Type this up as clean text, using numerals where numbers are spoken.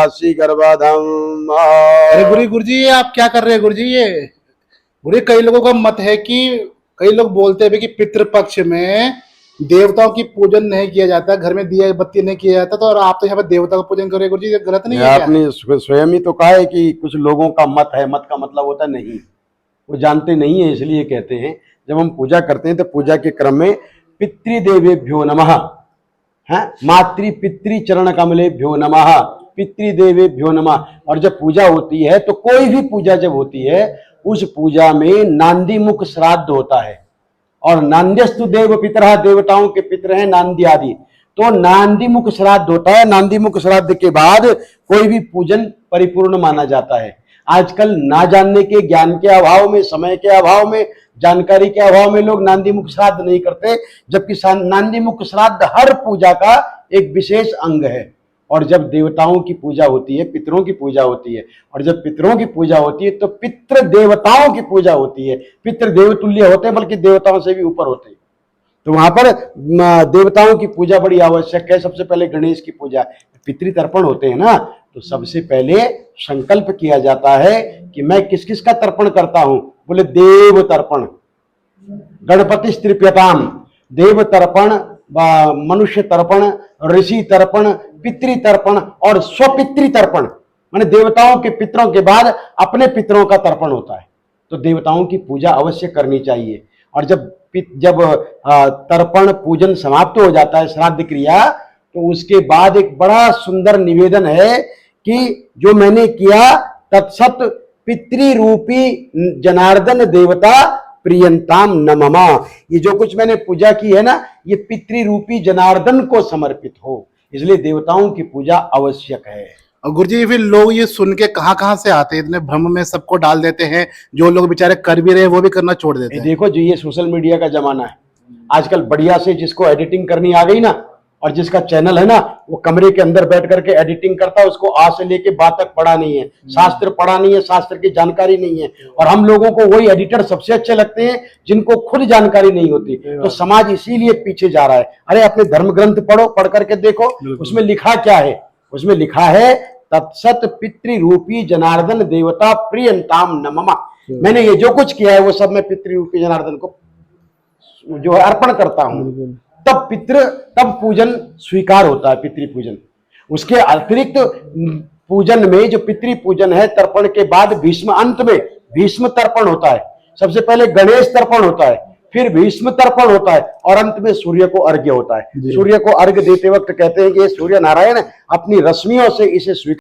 राशि गर्भाधम। अरे गुरु जी, ये आप क्या कर रहे हैं गुरु जी? ये गुरु जी, कई लोगों का मत है कि कई लोग बोलते हैं भी कि पितृपक्ष में देवताओं की पूजन नहीं किया जाता, घर में दिया बत्ती नहीं किया जाता, तो और आप तो यहाँ पर देवता का पूजन कर रहे हैं गुरु जी, ये गलत नहीं है क्या? आपने स्वयं ही तो कहा है कि कुछ लोगों का मत है, मत का मतलब होता है नहीं, वो जानते नहीं है इसलिए कहते हैं। जब हम पूजा करते हैं तो पूजा के क्रम में पितृदेवेभ्यो नमः, है मातृ पितृ चरण कमलेभ्यो नमः, पितृदेवेभ्यो नमः। और जब पूजा होती है तो कोई भी पूजा जब होती है उस पूजा में नांदी मुख श्राद्ध होता है, और नांद्यस्तु देव पितरः, देवताओं के पितर हैं नांदी आदि, तो नांदी मुख श्राद्ध होता है। नांदी मुख श्राद्ध के बाद कोई भी पूजन परिपूर्ण माना जाता है। आजकल ना जानने के, ज्ञान के अभाव में, समय के अभाव में, जानकारी के अभाव में लोग नांदी मुख श्राद्ध नहीं करते, जबकि नांदी मुख श्राद्ध हर पूजा का एक विशेष अंग है। और जब देवताओं की पूजा होती है, पितरों की पूजा होती है, और जब पितरों की पूजा होती है तो पितृ देवताओं की पूजा होती है। पितृ देवतुल्य होते हैं, बल्कि देवताओं से भी ऊपर होते हैं। तो वहां पर देवताओं की पूजा बड़ी आवश्यक है। सबसे पहले गणेश की पूजा, पितृतर्पण होते हैं ना, तो सबसे पहले संकल्प किया जाता है कि मैं किस किस का तर्पण करता हूं। बोले देव तर्पण, गणपति तृप्यताम, देव तर्पण, मनुष्य तर्पण, ऋषि तर्पण, पितृ तर्पण और स्वपितृ तर्पण, माने देवताओं के पितरों के बाद अपने पितरों का तर्पण होता है। तो देवताओं की पूजा अवश्य करनी चाहिए। और जब तर्पण पूजन समाप्त हो जाता है, श्राद्ध क्रिया, तो उसके बाद एक बड़ा सुंदर निवेदन है कि जो मैंने किया तत्सत पितृरूपी जनार्दन देवता प्रियंताम नममा। ये जो कुछ मैंने पूजा की है ना, ये पितृरूपी जनार्दन को समर्पित हो, इसलिए देवताओं की पूजा आवश्यक है। और गुरु जी, फिर लोग ये सुन के कहाँ कहाँ से आते हैं, इतने भ्रम में सबको डाल देते हैं। जो लोग बेचारे कर भी रहे हैं वो भी करना छोड़ देते हैं। देखो जी, ये सोशल मीडिया का जमाना है आजकल। बढ़िया से जिसको एडिटिंग करनी आ गई ना, और जिसका चैनल है ना, वो कमरे के अंदर बैठ करके एडिटिंग करता है। उसको आ से लेके बा तक पढ़ा नहीं है, शास्त्र पढ़ा नहीं है, शास्त्र की जानकारी नहीं है। और हम लोगों को वही एडिटर सबसे अच्छे लगते हैं जिनको खुद जानकारी नहीं होती। तो समाज इसीलिए पीछे जा रहा है। अरे अपने धर्म ग्रंथ पढ़ो, पढ़ करके देखो उसमें लिखा क्या है। उसमें लिखा है तत्सत पितृरूपी जनार्दन देवता प्रियंताम नमः। मैंने ये जो कुछ किया है वो सब मैं पितृरूपी जनार्दन को जो है अर्पण करता हूं। तब पूजन स्वीकार होता है, पितृ पूजन। उसके अतिरिक्त पूजन में जो पितृ पूजन है, तर्पण के बाद भीष्म, अंत में भीष्म तर्पण होता है। सबसे पहले गणेश तर्पण होता है, फिर भीष्म तर्पण होता है, और अंत में सूर्य को अर्घ्य होता है। सूर्य को अर्घ्य देते वक्त कहते हैं कि ये सूर्य नारायण अपनी रश्मियों से इसे स्वीकार